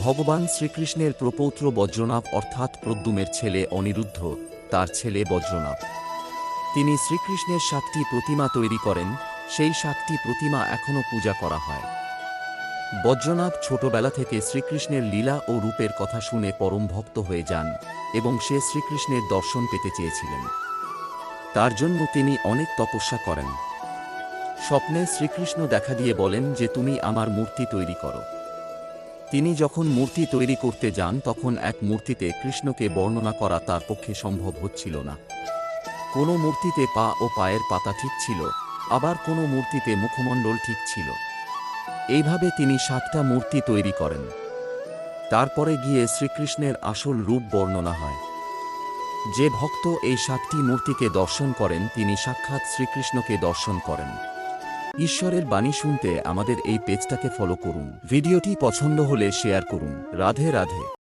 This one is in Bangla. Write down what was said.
ভগবান শ্রীকৃষ্ণের প্রপৌত্র বজ্রনাভ অর্থাৎ প্রদ্যুম্নের ছেলে অনিরুদ্ধ, তার ছেলে বজ্রনাভ। তিনি শ্রীকৃষ্ণের 7টি প্রতিমা তৈরি করেন, সেই 7টি প্রতিমা এখনও পূজা করা হয়। বজ্রনাভ ছোটবেলা থেকে শ্রীকৃষ্ণের লীলা ও রূপের কথা শুনে পরম ভক্ত হয়ে যান এবং সে শ্রীকৃষ্ণের দর্শন পেতে চেয়েছিলেন। তার জন্য তিনি অনেক তপস্যা করেন। স্বপ্নে শ্রীকৃষ্ণ দেখা দিয়ে বলেন যে তুমি আমার মূর্তি তৈরি করো। তিনি যখন মূর্তি তৈরি করতে যান তখন এক মূর্তিতে কৃষ্ণকে বর্ণনা করা তার পক্ষে সম্ভব হচ্ছিল না। কোনো মূর্তিতে পা ও পায়ের পাতা ঠিক ছিল, আবার কোনো মূর্তিতে মুখমণ্ডল ঠিক ছিল। এইভাবে তিনি 7টা মূর্তি তৈরি করেন। তারপরে গিয়ে শ্রীকৃষ্ণের আসল রূপ বর্ণনা হয়। যে ভক্ত এই 7টি মূর্তিকে দর্শন করেন তিনি সাক্ষাৎ শ্রীকৃষ্ণকে দর্শন করেন। ঈশ্বরের বাণী শুনতে আমাদের এই পেজটাকে ফলো করুন। ভিডিওটি পছন্দ হলে শেয়ার করুন। রাধে রাধে।